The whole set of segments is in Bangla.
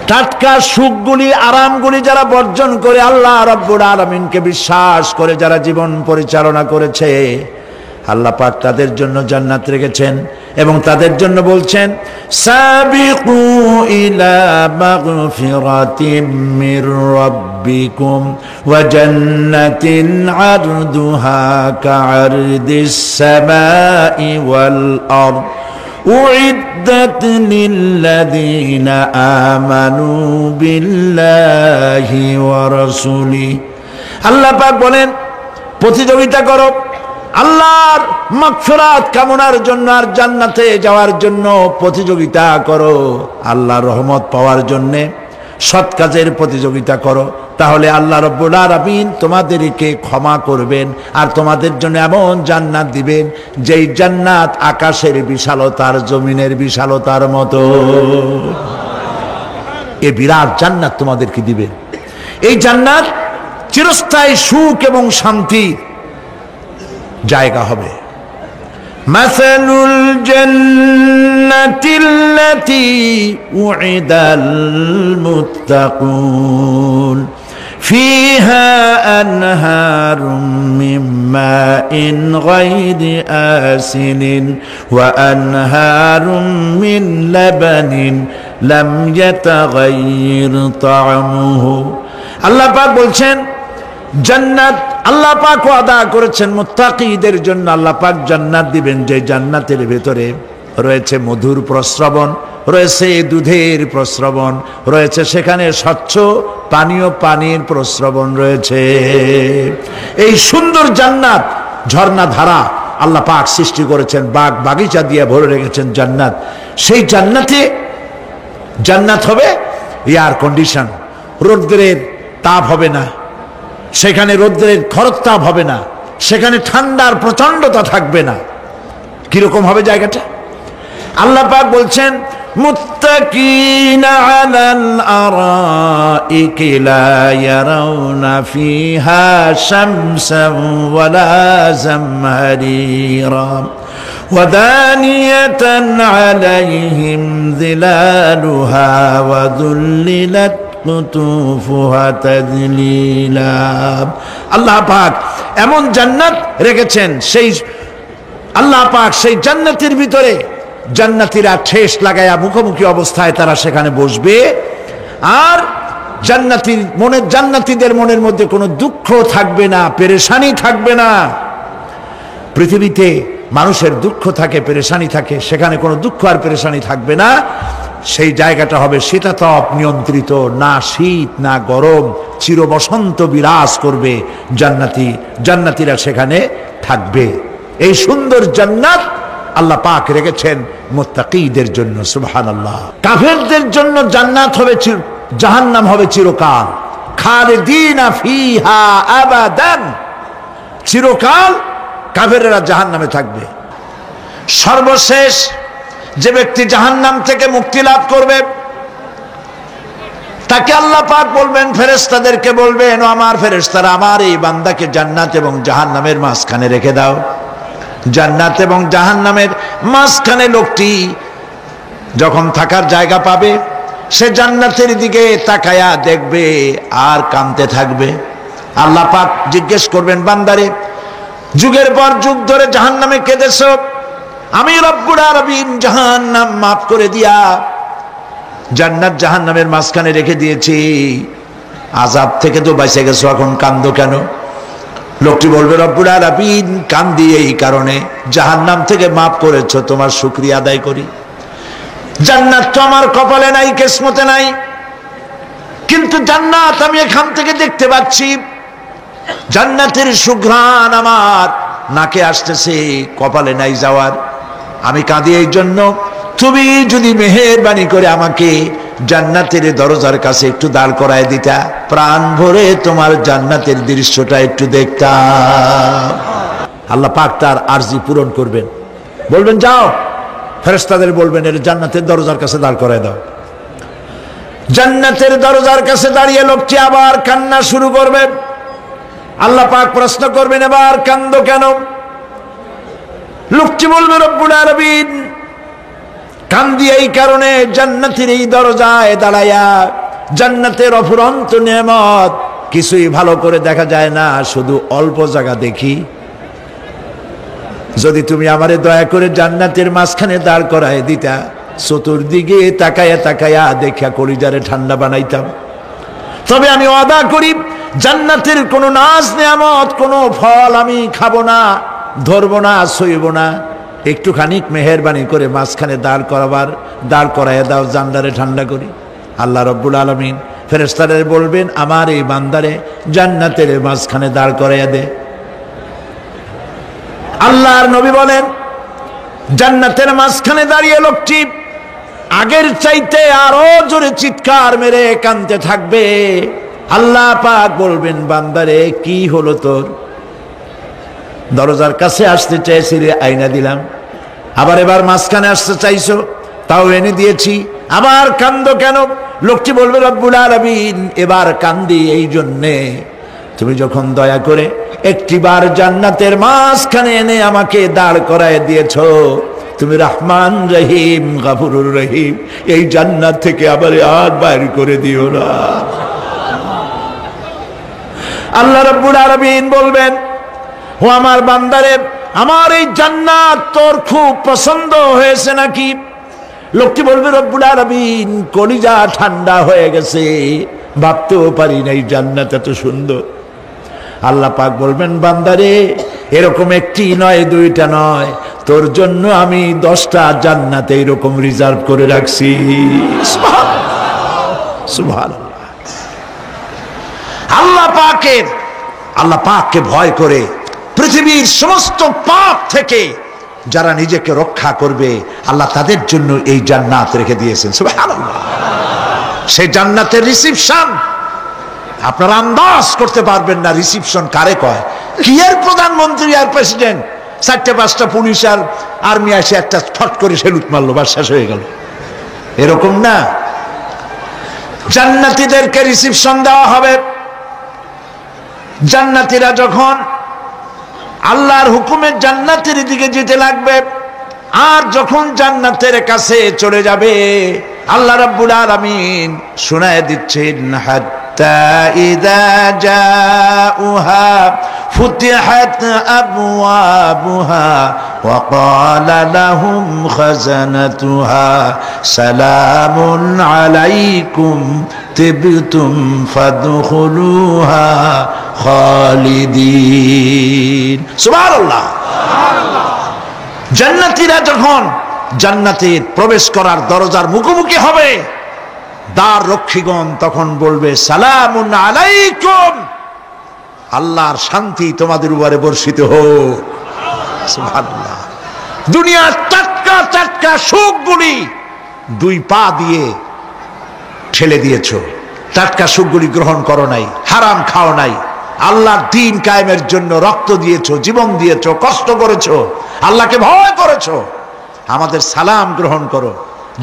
টাটকা সুখগুলি আরামগুলি যারা বর্জন করে আল্লাহ রাব্বুল আলামিনকে বিশ্বাস করে যারা জীবন পরিচালনা করেছে, আল্লাহ পাক তাদের জন্য জান্নাত রেখেছেন এবং তাদের জন্য বলছেন সাবিকু ইলা মাগফিরাতিম মির রাব্বিকুম ওয়া জান্নাতিন আরদুহা কাআরদিস সামাই ওয়াল আরদ উইদ্দাত লিল্লাযীনা আমানু বিল্লাহি ওয়া রাসূলিহি। আল্লাহ পাক বলেন প্রতিযোগিতা করো আল্লাহর মাগফিরাত কামনার জন্য আর জান্নাতে যাওয়ার জন্য প্রতিযোগিতা করো, আল্লাহর রহমত পাওয়ার জন্য সৎ কাজের প্রতিযোগিতা করো, তাহলে আল্লাহ রাব্বুল আলামিন তোমাদেরকে ক্ষমা করবেন আর তোমাদের জন্য এমন জান্নাত দিবেন যেই জান্নাত আকাশের বিশালতার জমিনের বিশালতার মতো। এই বিরাট জান্নাত তোমাদেরকে দিবেন। এই জান্নাত চিরস্থায়ী সুখ এবং শান্তি জায়গা হবে। মাসালুল জান্নাতিল্লাতী উইদাল মুত্তাকুন ফিহা আনহারুম মিন মাইন গায়রি আসিনিন ওয়া আনহারুম মিন লাবানিন লাম ইয়াতাগায়্যার তা'আমুহু। আল্লাহ পাক বলছেন জান্নাত আল্লাহ পাক ওয়াদা করেছেন মুত্তাকীদের জন্য। আল্লাহ পাক জান্নাত দিবেন যে জান্নাতের ভেতরে রয়েছে মধুর প্রস্রবণ, রয়েছে দুধের প্রস্রবণ, রয়েছে সেখানে স্বচ্ছ পানীয় পানির প্রস্রবণ রয়েছে। এই সুন্দর জান্নাত ঝর্ণা ধারা আল্লাহ পাক সৃষ্টি করেছেন, বাগ বাগিচা দিয়ে ভরে রেখেছেন জান্নাত। সেই জান্নাতে জান্নাত হবে এয়ার কন্ডিশন, রৌদ্রের তাপ হবে না সেখানে, রৌদ্রের খরতাপ হবে না সেখানে, ঠান্ডার প্রচন্ডতা থাকবে না। কিরকম হবে জায়গাটা? আল্লাহ পাক বলছেন মুত্তাকিনা আলাল আরাইকি লা ইয়ারাউনা ফিহা শামসান ওয়ালা জামহারিরা ওয়া দানিয়াতান আলাইহিম যিলালুহা ওয়া যুল্লিলাত কুতুফুহা তাযলিলা। আল্লাহ পাক এমন জান্নাত রেখেছেন, সেই আল্লাহ পাক সেই জান্নাতের ভিতরে জান্নাতীরা ঠেস লাগায়া মুখোমুখি অবস্থায় তারা সেখানে বসবে, আর জান্নাতীদের মনের মধ্যে কোনো দুঃখ থাকবে না, পেরেশানি থাকবে না। পৃথিবীতে মানুষের দুঃখ থাকে, পেরেশানি থাকে, সেখানে কোনো দুঃখ আর পেরেশানি থাকবে না। সেই জায়গাটা হবে শীতাতপ নিয়ন্ত্রিত, না শীত না গরম, চির বসন্ত বিরাজ করবে। জান্নাতীরা সেখানে থাকবে। এই সুন্দর জান্নাত আল্লাহ পাক রেখেছেন মুত্তাকীদের জন্য। সুবহানাল্লাহ। কাফেরদের জন্য জান্নাত হবে, জাহান্নাম হবে চিরকাল। খালিদিনা ফিহা আবাদান, চিরকাল কাফেররা জাহান্নামে থাকবে। সর্বশেষ যে ব্যক্তি জাহান্নাম থেকে মুক্তি লাভ করবে তাকে আল্লাহ পাক বলবেন, ফেরেশতাদেরকে বলবেন, ও আমার ফেরেশতারা, আমার এই বান্দাকে জান্নাত এবং জাহান্নামের মাঝখানে রেখে দাও। জান্নাত এবং জাহান্নামের মাঝখানে লোকটি যখন থাকার জায়গা পাবে সে জান্নাতের দিকে তাকায়া দেখবে আর কাঁদতে থাকবে। আল্লাহ পাক জিজ্ঞেস করবেন, বান্দারে যুগের পর যুগ ধরে জাহান্নামে কেঁদেছ, আমি রব্বুল আলামিন জাহান্নাম মাফ করে দিয়া জান্নাত জাহান্নামের মাঝখানে রেখে দিয়েছি, আযাব থেকে তো বেঁচে গেছো, এখন কান্দো কেন? লোকটি বলবে, রব্বুল আলামিন কান্দি এই কারণে, জাহান্নাম থেকে মাফ করেছো, তোমার শুকরিয়া আদায় করি। জান্নাত তো আমার কপালে নাই, কিসমতে নাই, কিন্তু জান্নাত আমি এখান থেকে দেখতে পাচ্ছি, জান্নাতের সুঘ্রাণ আমার নাকে আসতেছে, কপালে নাই যাওয়ার। আমি কাঁদি এই জন্য, তুমি যদি মেহেরবানি করে আমাকে জান্নাতের দরজার কাছে একটু দাঁড় করায় দিতা, প্রাণ ভরে তোমার জান্নাতের দৃশ্যটা একটু দেখতাম। আল্লাহ পাক তার আরজি পূরণ করবেন, বলবেন যাও, ফেরেশতাদের বলবেন এর জান্নাতের দরজার কাছে দাঁড় করায় দাও। জান্নাতের দরজার কাছে দাঁড়িয়ে লোকটি আবার কান্না শুরু করবে। আল্লাহ পাক প্রশ্ন করবেন, এবার কান্দো কেন? লোকটি বলবে, রব্বুল আলামিন কান্দি এই কারণে জান্নাতের এই দরজায় দাঁড়ায়া, জান্নাতের অফুরন্ত নেয়ামত কিছুই ভালো করে দেখা যায় না, শুধু অল্প জায়গা দেখি। যদি তুমি আমারে দয়া করে জান্নাতের মাঝখানে দাঁড় করায় দিতা, চতুর্দিকে তাকায়া তাকায়া দেখা কলিজারে ঠান্ডা বানাইতাম। তবে আমি ওয়াদা করি, জান্নাতের কোন নাজ নেয়ামত, কোন ফল আমি খাবো না, ধরবো না, সইব না। একটুখানি মেহেরবানি করে মাঝখানে দাঁড় করাইয়া দাও, জান্নারে ঠান্ডা করি। আল্লাহ রব্বুল আলামিন ফেরেশতাদের বলবেন, আমার এই বান্দারে জান্নাতের মাঝখানে দাঁড় করাইয়া দে। আল্লাহর নবী বলেন, জান্নাতের মাঝখানে দাঁড়িয়ে লোকটি আগের চাইতে আরো জোরে চিৎকার মেরে কাঁদতে থাকবে। আল্লাহ পাক বলবেন, বান্দারে কি হলো তোর? দরজার কাছে আসতে চাইছিলে, আইনা দিলাম। আবার এবার মাঝখানে আসতে চাইছো, তাও এনে দিয়েছি। আবার কান্দো কেন? লোকটি বলবে, রব্বুল আলামিন, এবার কান্দি এই জন্যে, তুমি যখন দয়া করে একটিবার জান্নাতের মাঝখানে এনে আমাকে দাঁড় করায় দিয়েছো, তুমি রহমান রহিম গফুরুর রহিম, এই জান্নাত থেকে আবার আর বাইর করে দিও না। আল্লাহ রাব্বুল আলামিন বলবেন, ও আমার বান্দারে, আমার এই জান্নাত তোর খুব পছন্দ হয়েছে নাকি? লোকটি বলবে, রব্বুল আলামিন, কলিজা ঠান্ডা হয়ে গেছে, ভাবতেও পারি নাই জান্নাত এত সুন্দর। আল্লাহ পাক বলবেন, বান্দারে, এরকম একটি নয়, দুইটা নয়, তোর জন্য আমি 10টা জান্নাত এইরকম রিজার্ভ করে রাখছি। সুবহানাল্লাহ। আল্লাহ পাককে ভয় করে পৃথিবীর সমস্ত পাপ থেকে যারা নিজেকে রক্ষা করবে, আল্লাহ তাদের জন্য এই জান্নাত রেখে দিয়েছেন। সুবহানাল্লাহ। সেই জান্নাতের রিসিপশন আপনারা আন্দাজ করতে পারবেন না। রিসিপশন কারে কয়? কি এর প্রধানমন্ত্রী আর প্রেসিডেন্ট, 4-5টা পুলিশ আর আর্মি এসে একটা ফট করে সেলুট মারলো, বাস শেষ হয়ে গেল, এরকম না। জান্নাতীদেরকে রিসিপশন দেওয়া হবে। জান্নাতীরা যখন আল্লাহর হুকুমে জান্নাতের দিকে যেতে লাগবে, আর যখন জান্নাতের কাছে চলে যাবে, আল্লাহ রাব্বুল আলামিন শোনায় দিচ্ছেন, হাত্তা ইযা জাউহা ফুতিহাত আবওয়াবুহা ওয়া ক্বালা লাহুম খাজানাতুহা সালামুন আলাইকুম তিবতুম ফাদখুলুহা খালিদিন। সুবহানাল্লাহ। জান্নাতীরা যখন জান্নাতে প্রবেশ করার দরজার মুখোমুখি হবে, দ্বার রক্ষীগণ তখন বলবে, সালামুন আলাইকুম, আল্লাহর শান্তি তোমাদের উপরে বর্ষিত হোক। সুবহানাল্লাহ। দুনিয়ার টাটকা টাটকা সুখগুলি 2 পা দিয়ে ঠেলে দিয়েছো, টাটকা সুখগুলি গ্রহণ করো নাই, হারাম খাও নাই, আল্লাহর দ্বীন কায়েমের জন্য রক্ত দিয়েছো, জীবন দিয়েছো, কষ্ট করেছো, আল্লাহকে ভয় করেছো। আমাদের সালাম গ্রহণ করো,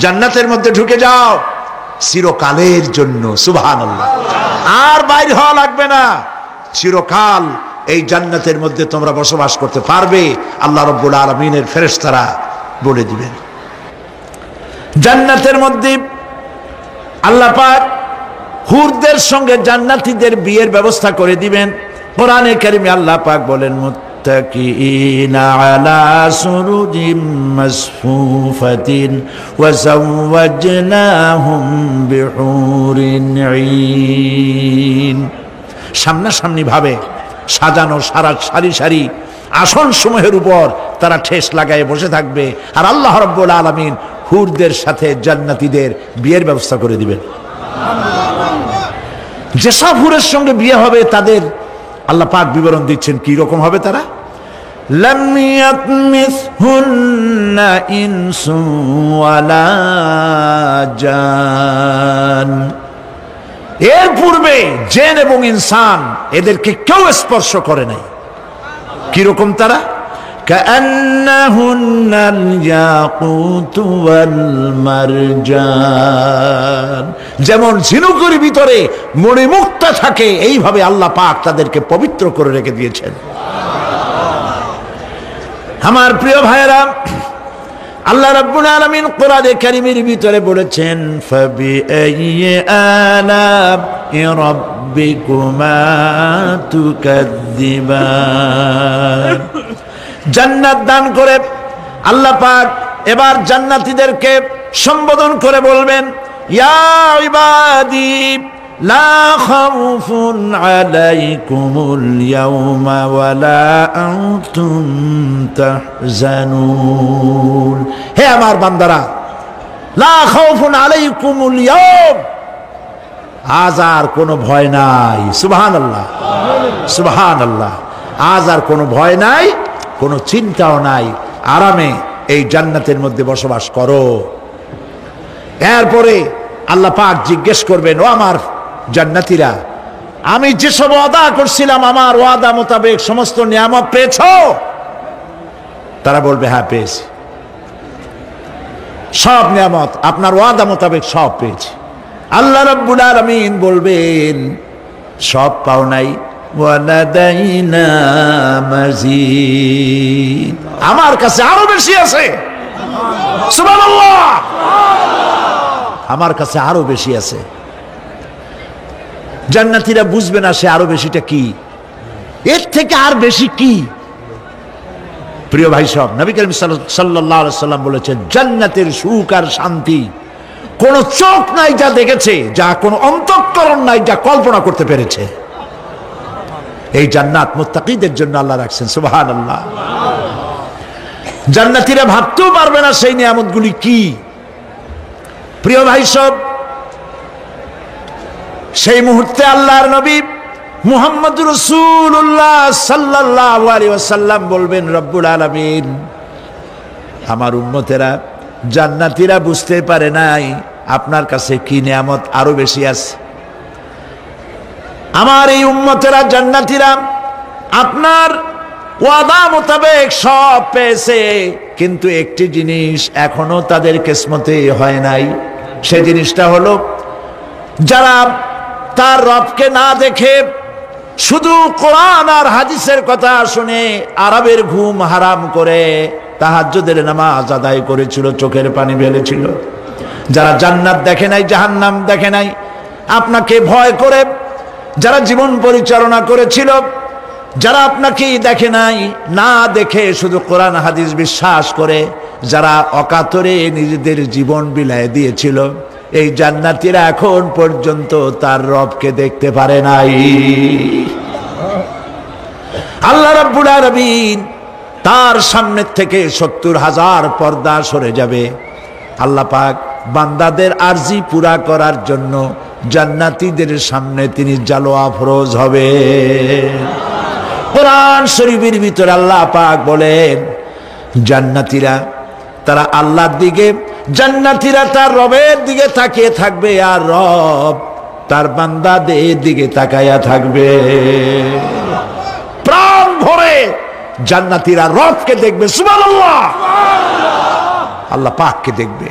জান্নাতের মধ্যে ঢুকে যাও চিরকালের জন্য। সুবহানাল্লাহ। আর বাইরে হওয়া লাগবে না, চিরকাল এই জান্নাতের মধ্যে তোমরা বসবাস করতে পারবে, আল্লাহ রাব্বুল আলামিনের ফেরেশতারা বলে দিবেন। জান্নাতের মধ্যে আল্লাহ পাক হুরদের সঙ্গে জান্নাতীদের বিয়ের ব্যবস্থা করে দিবেন। কোরআনে কারিমে আল্লাহ পাক বলেন, মুত্তাকিইনা আলা সুরুজিম মাসফুফাতিন ওয়া যাওয়াজনাহুম বিহুরিন ঈন। সামনাসামনি ভাবে সাজানো সারি সারি আসন সমূহের উপর তারা ঠেস লাগায় বসে থাকবে, আর আল্লাহ রাব্বুল আলামিন হুরদের সাথে জান্নাতীদের বিয়ের ব্যবস্থা করে দিবেন। যেসব হুরের সঙ্গে বিয়ে হবে তাদের আল্লাহ পাক বিবরণ দিচ্ছেন, কি রকম হবে তারা। লাম ইয়াতমিসহুন্না ইনসু ওয়ালা জান, এর পূর্বে জিন এবং ইনসান এদেরকে কেউ স্পর্শ করে নাই। কি রকম তারা? কান্নাহুন্নাল ইয়াকুতু ওয়াল মারজান, যেমন ঝিনুকের ভিতরে মণিমুক্তা থাকে, এইভাবে আল্লাহ পাক তাদেরকে পবিত্র করে রেখে দিয়েছেন। আমার প্রিয় ভাইয়েরা, আল্লাহ রাব্বুল আলামিন কোরআনে কারীমের ভিতরে বলেছেন ফাবিআইয়ি আলা'i রাব্বিকুমা তুকাযযিবান। জান্নাত দান করে আল্লাহ পাক এবার জান্নাতীদেরকে সম্বোধন করে বলবেন ইয়া ইবাদি লা খাউফুন আলাইকুমুল ইয়াওমা ওয়ালা আনতুম তাহজানুন। হে আমার বান্দারা, লা খাউফুন আলাইকুমুল ইয়াওম, আজ আর কোনো ভয় নাই। সুবহানাল্লাহ, সুবহানাল্লাহ। আজ আর কোনো ভয় নাই, কোনো চিন্তাও নাই, আরামে এই জান্নাতের মধ্যে বসবাস করো। এরপরে আল্লাহ পাক জিজ্ঞেস করবেন, ও আমার জান্নাতীরা, আমি যেসব ওয়াদা করছিলাম আমার ওয়াদা মোতাবেক সমস্ত নিয়ামত পেয়েছো? তারা বলবে হ্যাঁ পেয়েছি, সব নিয়ামত আপনার ওয়াদা মোতাবেক সব পেয়েছি। আল্লাহ রাব্বুল আলামিন বলবেন সব পাও নাই, ওয়ালাদাইনা মাজিদ, আমার কাছে আরো বেশি আছে। সুবহানাল্লাহ, আমার কাছে আরো বেশি আছে। জান্নাতীরা বুঝবে না সে আরো বেশিটা কি, এর থেকে আর বেশি কি। প্রিয় ভাই সব, নবী করিম সাল্লাল্লাহু আলাইহি সাল্লাম বলেছেন জান্নাতের সুখ আর শান্তি কোন চোখ নাই যা দেখেছে, যা কোন অন্তঃকরণ নাই যা কল্পনা করতে পেরেছে। এই জান্নাত মুত্তাকিদের জন্য আল্লাহ রাখছেন। সুবহানাল্লাহ। জান্নাতীরা ভাবতেও পারবে না সেই নিয়ামতগুলি কি। প্রিয় ভাই সব, সেই মুহূর্তে আল্লাহর নবী মুহাম্মদুর রাসূলুল্লাহ সাল্লাল্লাহু আলাইহি ওয়াসাল্লাম বলবেন রব্বুল আলামিন, আমার উম্মতেরা জান্নাতীরা বুঝতে পারে নাই আপনার কাছে কি নিয়ামত আরো বেশি আছে। আমার এই উম্মতেরা জান্নাতীরা আপনার ওয়াদা মোতাবেক সব পেয়েছে, কিন্তু একটি জিনিস এখনো তাদের কিসমতে হয় নাই। সে জিনিসটা হলো যারা তার রবকে না দেখে শুধু কোরআন আর হাদিসের কথা শুনে আরবের ঘুম হারাম করে তাহাজ্জুদের নামাজ আদায় করেছিল, চোখের পানি ফেলেছিল, যারা জান্নাত দেখে নাই, জাহান্নাম দেখে নাই, আপনাকে ভয় করে যারা জীবন পরিচালনা করেছিল, যারা আপনাকে দেখে নাই, না দেখে শুধু কোরআন হাদিস বিশ্বাস করে যারা অকাতরে নিজেদের জীবন বিলায় দিয়েছিল, এই জান্নাতীরা এখন পর্যন্ত তার রবকে দেখতে পারে নাই। আল্লাহ রাব্বুল আলামিন তার সামনে থেকে ৭০,০০০ পর্দা সরে যাবে। আল্লাহ পাক বান্দাদের আরজি পুরা করার জন্য জান্নাতীদের সামনে তিনি জালোয়া ফরজ হবে। কোরআন শরীফের ভিতরে আল্লাহ পাক বলেন জান্নাতীরা তারা আল্লাহর দিকে, জান্নাতীরা তার রবের দিকে তাকিয়ে থাকবে, আর রব তার বান্দাদের দিকে তাকায়া থাকবে। প্রাণ ভরে জান্নাতীরা রবকে দেখবে। সুবহানাল্লাহ, আল্লাহ পাককে দেখবে।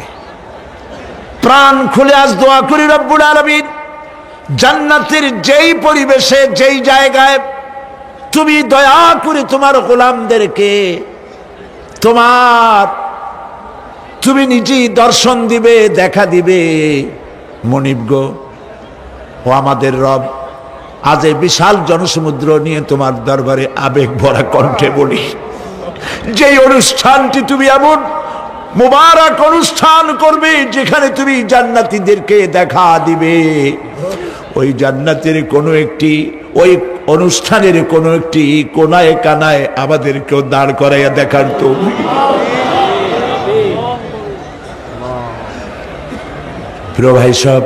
প্রাণ খুলে আজ দোয়া করি রব্বুল আলামিন, জান্নাতের যেই পরিবেশে যেই জায়গায় তুমি দয়া করে তোমার গোলামদেরকে তুমি নিজেই দর্শন দিবে, দেখা দিবে। মনিব গো, ও আমাদের রব, আজ এই বিশাল জনসমুদ্র নিয়ে তোমার দরবারে আবেগ ভরা কণ্ঠে বলি, যেই অনুষ্ঠানটি তুমি এমন মুবারক অনুষ্ঠান করবে যেখানে তুমি জান্নাতীদেরকে দেখা দিবে, ওই জান্নাতের কোনো একটি, ওই অনুষ্ঠানের কোনো একটি কোনায় কানায় আমাদেরকেও দাঁড় করাইয়া দেখার তো। প্রিয় ভাই সব,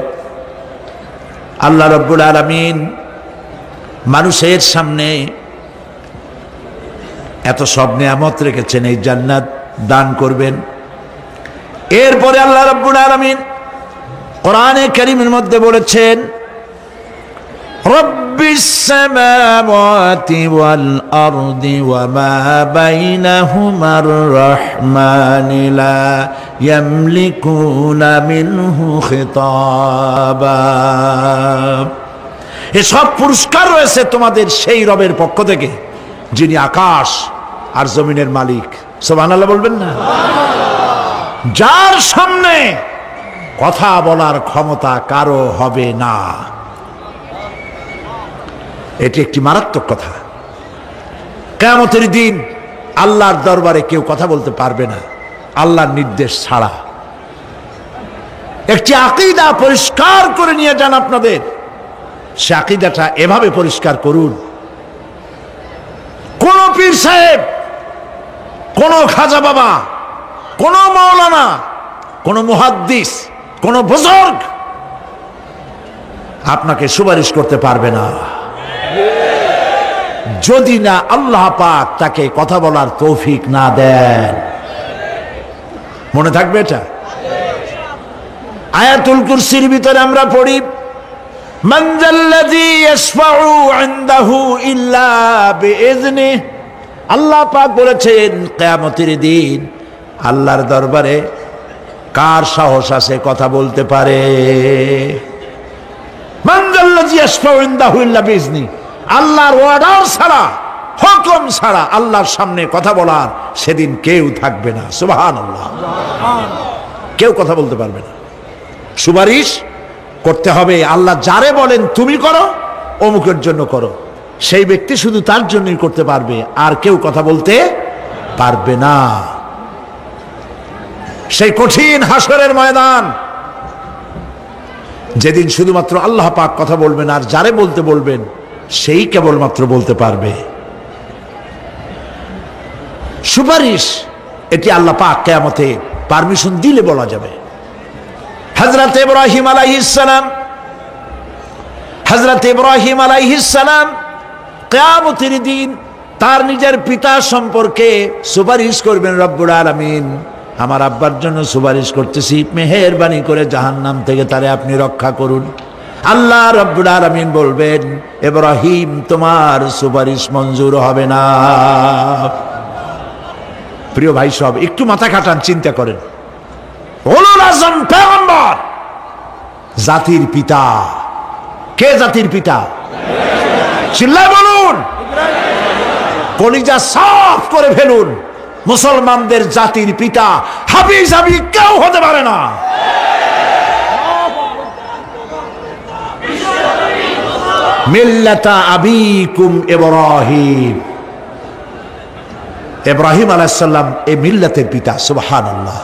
আল্লাহ রাব্বুল আলামিন মানুষের সামনে এত সব নিয়ামত রেখেছেন, এই জান্নাত দান করবেন। এরপরে আল্লাহ রাব্বুল আলামিন কোরআনে কারীমের মধ্যে বলেছেন রব্বিস সামাওয়াতি ওয়াল আরদি ওয়া মা বাইনাহুমার রাহমানি লা ইয়ামলিকুনা মিনহু খিতাবা। এসব পুরস্কার রয়েছে তোমাদের সেই রবের পক্ষ থেকে যিনি আকাশ আর জমিনের মালিক। সুবহানাল্লাহ বলবেন না? যার সামনে কথা বলার ক্ষমতা কারো হবে না। এটি একটি মারাত্মক কথা। কিয়ামতের দিন আল্লাহর দরবারে কেউ কথা বলতে পারবে না আল্লাহর নির্দেশ ছাড়া। একটি আকীদা পরিষ্কার করে নিয়ে যান আপনাদের। সে আকীদাটা এভাবে পরিষ্কার করুন, কোন পীর সাহেব, কোন খাজা বাবা, কোন মাওলানা, কোন মুহাদ্দিস, কোন বুজুর্গ আপনাকে সুপারিশ করতে পারবে না যদি না আল্লাহ পাক তাকে কথা বলার তৌফিক না দেন। মনে থাকবে এটা। আয়াতুল কুরসির ভিতরে আমরা পড়ি, মান যাল্লাযী ইয়াশফাউ ইনদাহু ইল্লা বিইযনিহি। আল্লাহ পাক বলেছেন কিয়ামতের দিন আল্লাহর দরবারে কার সাহস আছে কথা বলতে পারে? মান যাল্লাযী ইয়াশফাউ ইনদাহু ইল্লা বিইযনিহি। আল্লাহর অর্ডার ছাড়া, হুকুম ছাড়া আল্লাহর সামনে কথা বলার সেদিন কেউ থাকবে না। সুবহানাল্লাহ। কেউ কথা বলতে পারবে না। সুপারিশ করতে হবে আল্লাহ যারে বলেন তুমি করো, অমুকের জন্য করো, সেই ব্যক্তি শুধু তার জন্যই করতে পারবে, আর কেউ কথা বলতে পারবে না। সেই কঠিন হাসরের ময়দান, যেদিন শুধুমাত্র আল্লাহ পাক কথা বলবেন, আর যারে বলতে বলবেন সেই কেবলমাত্র বলতে পারবে। সুপারিশ এটি আল্লাহ পাক কিয়ামতে পারমিশন দিলে বলা যাবে। হযরত ইব্রাহিম আলাইহিস সালাম কিয়ামতের দিন তার নিজের পিতা সম্পর্কে সুপারিশ করবেন। রব্বুল আলামিন, আমার আব্বার জন্য সুপারিশ করতেছি, মেহেরবানি করে জাহান্নাম থেকে তারে আপনি রক্ষা করুন। আল্লাহ রব্বুল আলামিন বলবেন, ইব্রাহিম তোমার সুপারিশ মঞ্জুর হবে না। প্রিয় ভাই সব, একটু মাথা খাটান, চিন্তা করেন। উলুল আযম পয়গম্বর, জাতির পিতা। কে জাতির পিতা? চিল্লায় বলুন, কলিজা সাফ করে ফেলুন। মুসলমানদের জাতির পিতা হাফিজ কেউ হতে পারে না। মিল্লাতা আবিকুম ইব্রাহিম। ইব্রাহিম আলাইহিস সালাম এই মিল্লাতের পিতা। সুবহানাল্লাহ।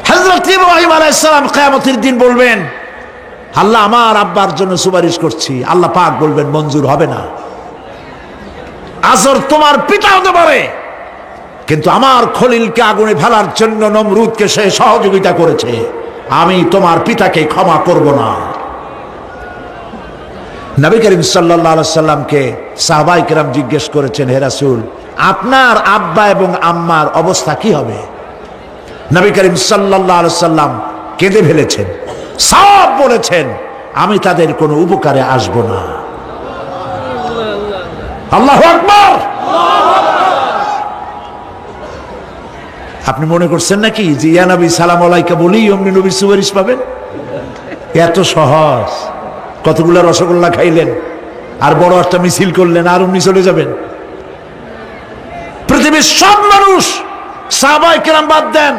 হযরত ইব্রাহিম আলাইহিস সালাম কিয়ামতের দিন বলবেন, আল্লাহ আমার আব্বার জন্য সুপারিশ করছি। আল্লাহ পাক বলবেন মঞ্জুর হবে না। আজর তোমার পিতা হতে পারে, কিন্তু আমার খলিলকে আগুনে ফেলার জন্য নমরুদকে সে সহযোগিতা করেছে, আমি তোমার পিতাকে ক্ষমা করব না। নবী করিম সাল্লাল্লাহু আলাইহি সাল্লামকে সাহাবায়ে কেরাম জিজ্ঞেস করেছেন, হে রাসূল, আপনার আব্বা এবং আম্মার অবস্থা কি হবে? নবী করিম সাল্লাল্লাহু আলাইহি সাল্লাম কেঁদে ফেলেছেন, সব বলেছেন, আমি তাদের কোনো উপকারে আসব না। আল্লাহু আকবার। আপনি মনে করছেন নাকি যে ইয়া নবী সালাম আলাইকা বলি অমনি নবীর সুপারিশ পাবেন? এত সহজ। কতগুলো রসগোল্লা খাইলেন আর বড় একটা মিছিল করলেন আর অমনি চলে যাবেন? পৃথিবীর সব মানুষ, সাহাবায়ে কেরাম বাদ দেন,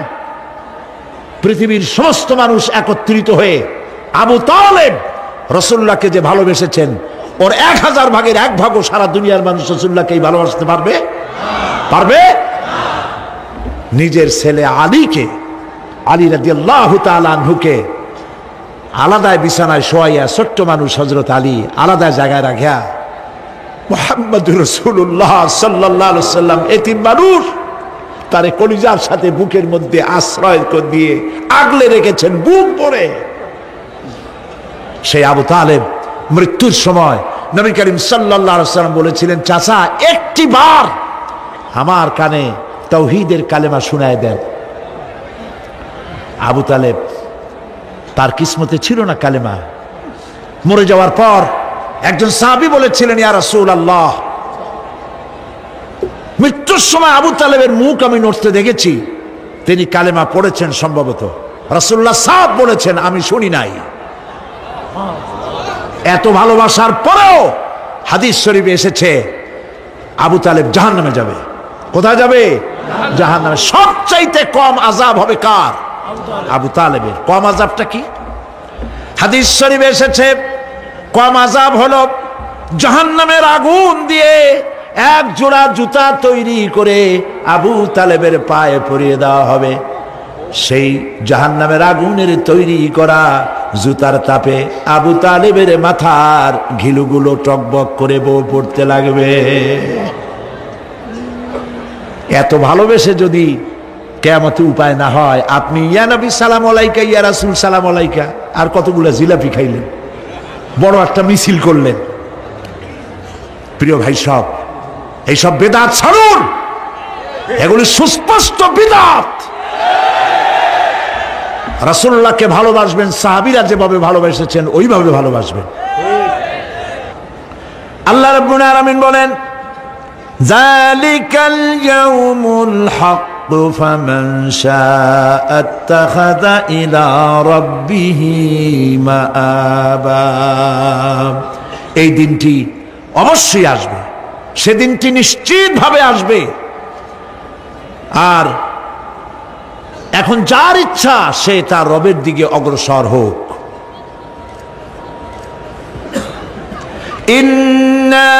পৃথিবীর সমস্ত মানুষ একত্রিত হয়ে আবু তালেব রাসূলুল্লাহকে যে ভালোবেসেছেন, ওর 1000 ভাগের 1 ভাগও সারা দুনিয়ার মানুষ রাসূলুল্লাহকেই ভালোবাসতে পারবে? পারবে? নিজের ছেলে আলীকে, আলী রাদিয়াল্লাহু তাআলা আনহুকে আলাদায় বিছানায় শোয়াইয়া, ছোট্ট মানুষ হযরত আলী আলাদা জায়গায় রাখিয়া, মুহাম্মদুর রাসূলুল্লাহ সাল্লাল্লাহু আলাইহি ওয়াসাল্লাম এতিম মানুষ, তারে কলিজার সাথে বুকের মধ্যে আশ্রয় দিয়ে আগলে রেখেছেন বুক ভরে। সেই আবু তালেব মৃত্যুর সময় নবী করিম সাল্লাল্লাহু আলাইহি ওয়াসাল্লাম বলেছিলেন, চাচা একটি বার আমার কানে তাওহীদের কালেমা শোনায় দেন। আবু তালেব, তার কিসমতে ছিল না কালেমা। মরে যাওয়ার পর একজন সাহাবী বলেছিলেন, ইয়া রাসূলুল্লাহ, মৃত্যুর সময় আবু তালেবের মুখ আমি নড়তে দেখেছি, তিনি কালেমা পড়েছেন সম্ভবত। রাসূলুল্লাহ সাহেব বলেছেন, আমি শুনি নাই। এত ভালোবাসার পরেও হাদিস শরীফে এসেছে আবু তালেব জাহান্নামে যাবে। কোথায় যাবে? জাহান্নামে। সব সবচাইতে কম আযাব হবে কার? আবু তালেবের। কম আযাবটা কি? হাদিস শরীফে এসেছে কম আযাব হলো জাহান্নামের আগুন দিয়ে এক জোড়া জুতা তৈরি করে আবু তালেবের পায়ে পরিয়ে দেওয়া হবে। সেই জাহান্নামের আগুনের তৈরি করা জুতার তাপে আবু তালেবের মাথার ঘিলুগুলো টকবক করে বউ পড়তে লাগবে। এত ভালোবেসে যদি কিয়ামতে উপায় না হয়, আপনি ইয়া নবী সালাম আলাইকা, ইয়া রাসূল সালাম আলাইকা, আর কতগুলো জিলাপি খাইলেন, বড় একটা মিছিল করলেন। প্রিয় ভাই সব, এইসব বিদআত ছাড়ুন, এগুলি সুস্পষ্ট বিদআত। রাসূলুল্লাহকে ভালোবাসবেন, সাহাবীরা যেভাবে ভালোবেসেছেন ওইভাবে ভালোবাসবেন। আল্লাহ রাব্বুল আলামিন বলেন, যালিকাল ইয়াউমুল হক ফামান শাআ আত্তাখাযা ইলা রাব্বিহি মাআবা। এই দিনটি অবশ্যই আসবে, সেদিনটি নিশ্চিতভাবে আসবে। আর এখন যার ইচ্ছা সে তার রবের দিকে অগ্রসর হোক। ইন্না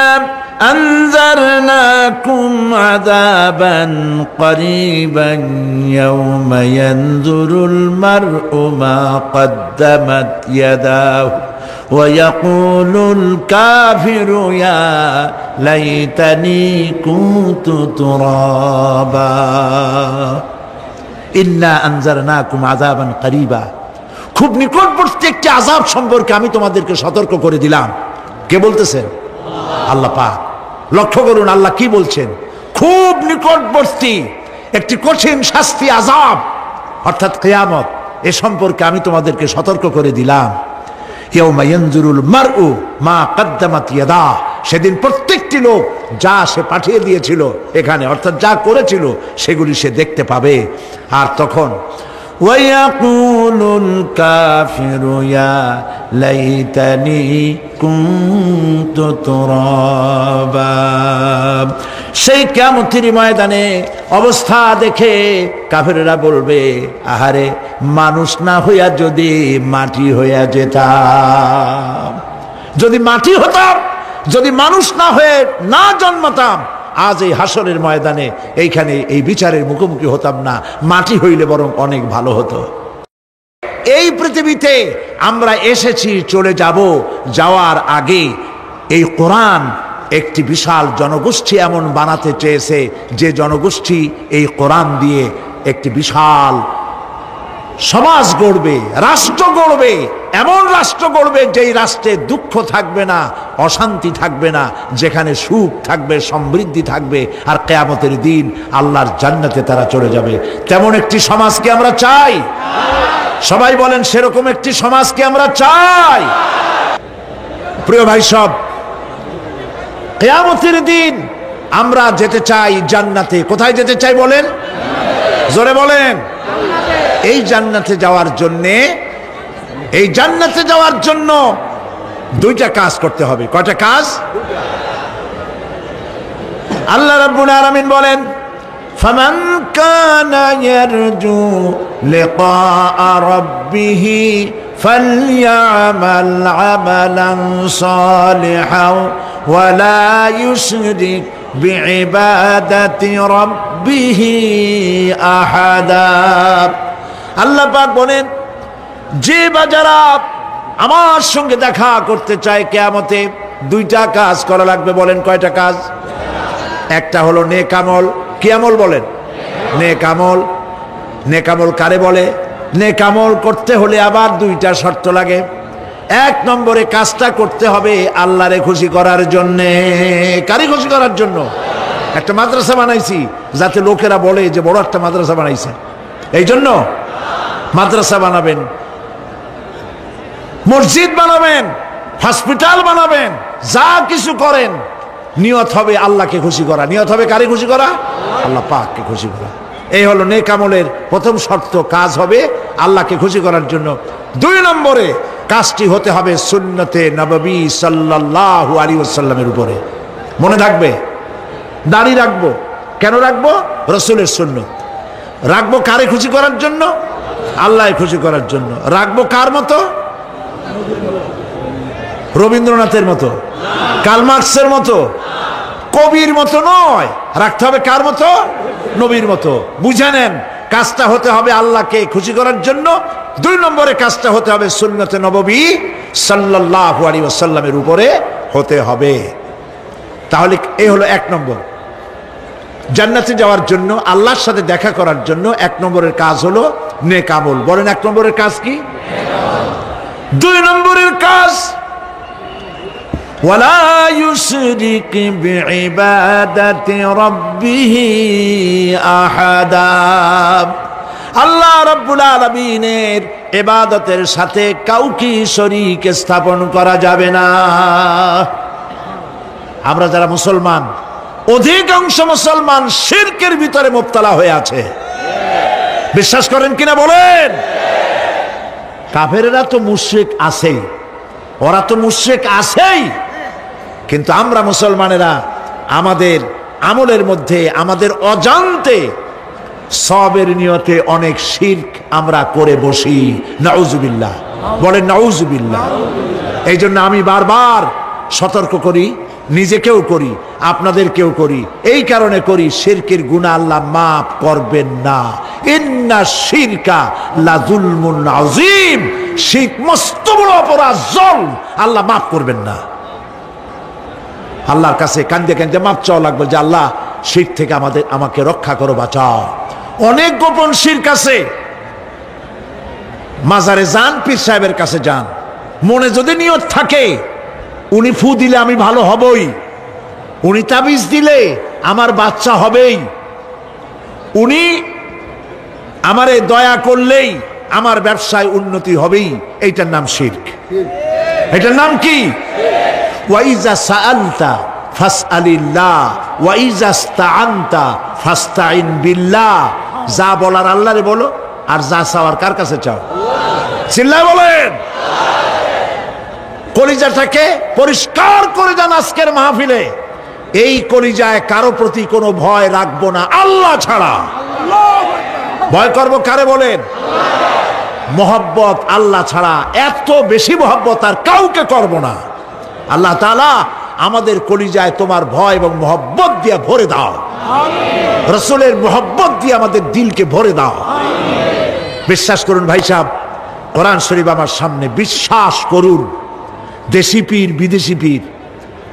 আনজারনাকুম আযাবান করিবান ইয়াওমা ইয়ানজুরুল মার'উ মা কদ্দামাত ইয়াদাহু ওয়া ইয়াকুলুল কাফিরু ইয়া লাইতানি কুনতু তুরাবা। ইন্না আনজারনাকুম আযাবান করিবা, খুব নিকটবর্তী একটি আযাব সম্পর্কে আমি তোমাদেরকে সতর্ক করে দিলাম। কে বলতেছেন? আল্লাহ পাক। লক্ষ্য করুন আল্লাহ কি বলছেন, খুব নিকটবর্তী একটি কঠিন শাস্তি আযাব অর্থাৎ কিয়ামত, এ সম্পর্কে আমি তোমাদেরকে সতর্ক করে দিলাম। ইয়াউমা ইয়ানজুরুল মার'উ মা কদ্দামাত ইয়াদাহ, সেদিন প্রত্যেকটি লোক যা সে পাঠিয়ে দিয়েছিল এখানে, অর্থাৎ যা করেছিল সেগুলি সে দেখতে পাবে। আর তখন ওয়ায়াকুলুল কাফিরু ইয়া লাইতানি কুনতু তুরাবা। সেই কিয়ামতের ময়দানে অবস্থা দেখে কাফেররা বলবে, আহারে মানুষ না হইয়া যদি মাটি হইয়া যেতাম, যদি মাটি হতাম, যদি মানুষ না হয়ে না জন্মাতাম, আজ এই হাসরের ময়দানে এইখানে এই বিচারের মুখোমুখি হতাম না, মাটি হইলে বরং অনেক ভালো হতো। এই পৃথিবীতে আমরা এসেছি, চলে যাব, যাওয়ার আগে এই কোরআন একটি বিশাল জনগোষ্ঠী এমন বানাতে চেয়েছে যে জনগোষ্ঠী এই কোরআন দিয়ে একটি বিশাল সমাজ গড়বে, রাষ্ট্র গড়বে, এমন রাষ্ট্র গড়বে যেই রাষ্ট্রে দুঃখ থাকবে না, অশান্তি থাকবে না, যেখানে সুখ থাকবে, সমৃদ্ধি থাকবে, আর কিয়ামতের দিন আল্লাহর জান্নাতে তারা চলে যাবে। তেমন একটি সমাজকে আমরা চাই। সবাই বলেন সেরকম একটি সমাজকে আমরা চাই। প্রিয় ভাই সব, কিয়ামতের দিন আমরা যেতে চাই জান্নাতে। কোথায় যেতে চাই বলেন? জোরে বলেন। এই জান্নাতে যাওয়ার জন্য দুইটা কাজ করতে হবে। কয়টা কাজ? আল্লাহ রাব্বুল আলামিন বলেন, ফামান কানা ইয়ারজু লিকাআ রাব্বিহি ফালইআমাল আমালান সালিহান ওয়া লা ইউশরিক বিইবাদাতি রাব্বিহি আহাদা। আল্লাহ পাক বলেন, যে বা যারা আমার সঙ্গে দেখা করতে চায় কিয়ামতে, দুইটা কাজ করা লাগবে। বলেন কয়টা কাজ? একটা হলো নেক আমল। কি আমল বলেন? নেক আমল। নেক আমল কারে বলে? নেক আমল করতে হলে আবার দুইটা শর্ত লাগে। এক নম্বরে কাজটা করতে হবে আল্লাহরে খুশি করার জন্যে। কারে খুশি করার জন্য? একটা মাদ্রাসা বানাইছি যাতে লোকেরা বলে যে বড় একটা মাদ্রাসা বানাইছে, এই জন্য মাদ্রাসা বানাবেন, মসজিদ বানাবেন, হসপিটাল বানাবেন, যা কিছু করেন নিয়ত হবে আল্লাহকে খুশি করা। নিয়ত হবে কারে খুশি করা? আল্লাহ পাককে খুশি করা। এই হলো নেক আমলের প্রথম শর্ত, কাজ হবে আল্লাহকে খুশি করার জন্য। দুই নম্বরে কাজটি হতে হবে সুন্নতে নববী সাল্লাল্লাহু আলাইহি ওয়াসাল্লামের উপরে। মনে থাকবে, দাড়ি রাখবো। কেন রাখবো? রাসূলের সুন্নত। রাখবো কারে খুশি করার জন্য? আল্লাহ খুশি করার জন্য। রাখবো কার মতো? রবীন্দ্রনাথের মতো, কার্ল মার্কসের মতো, কবির মতো নয়। রাখতে হবে কার মতো? নবীর মতো। বুঝে নেন, কাজটা হতে হবে আল্লাহকে খুশি করার জন্য। 2 নম্বরে কাজটা হতে হবে সুন্নতে নববী সাল্লাল্লাহু আলাইহি ওয়াসাল্লামের উপরে হতে হবে। তাহলে এই হলো 1 নম্বর। জান্নাতে যাওয়ার জন্য, আল্লাহর সাথে দেখা করার জন্য 1 নম্বরের কাজ হলো নেক আমল। বলেন 1 নম্বরের কাজ কি? 2 নম্বরের কাজ ওয়ালা ইউশরিক বিইবাদাতি রাব্বিহি আহাদা। আল্লাহ রাব্বুল আলামিনের ইবাদতের সাথে কাউকে শরীক স্থাপন করা যাবে না। আমরা যারা মুসলমান, অধিকাংশ মুসলমান শিরকের ভিতরে মুবতালা হয়ে আছে। বিশ্বাস করেন কিনা বলেন? কাফেরেরা তো মুশরিক আছেই, ওরা তো মুশরিক আছেই, কিন্তু আমরা মুসলমানেরা আমাদের আমলের মধ্যে, আমাদের অজান্তে সবের নিয়তে অনেক শিরক আমরা করে বসি। নাউজুবিল্লাহ, বলেন নাউজুবিল্লাহ। এই জন্য আমি বারবার সতর্ক করি, নিজেকেও করি, আপনাদেরকেও করি। এই কারণে করি, শিরকের গুনাহ আল্লাহ মাফ করবেন না। ইন্না শিরকা লাযুলমুন আযীম, শিরক মস্ত বড় অপরাধ, জুলম, আল্লাহ মাফ করবেন না। আল্লাহর কাছে কান্দে কান্দে মাফ চাওয়া লাগবে যে আল্লাহ শিরক থেকে আমাকে রক্ষা করো, বাঁচাও। অনেক গোপন শিরক আছে। মাজারে যান, পীর সাহেবের কাছে যান, মনে যদি নিয়ত থাকে উনি ফু দিলে আমি ভালো হবই, উনি তাবিজ দিলে আমার বাচ্চা হবেই, উনি আমারে দয়া করলেই আমার ব্যবসায় উন্নতি হবেই, এইটার নাম শিরক। এটার নাম কি? ওয়াইজা সাআলতা ফাসআলিল্লাহ ওয়াইজা ইসতাআনতা ফাসতাইন বিল্লাহ। যা বলার আল্লাহরে বলো, আর যা চাওয়ার কার কাছে চাও? চিল্লায় বলেন। কলিজাটাকে পরিষ্কার করে যান আজকের মাহফিলে। এই কলিজায় কারো প্রতি কোনো ভয় রাখবো না আল্লাহ ছাড়া। ভয় করবো কারে বলেন? মহব্বত আল্লাহ ছাড়া, এত বেশি মহব্বত আর কাউকে করব না। আল্লাহ তাআলা আমাদের কলিজায় তোমার ভয় এবং মহব্বত দিয়ে ভরে দাও। রাসূলের মহব্বত দিয়ে আমাদের দিলকে ভরে দাও। বিশ্বাস করুন ভাই সাহেব, কোরআন শরীফ আমার সামনে, বিশ্বাস করুন, দেশি পীর বিদেশি পীর,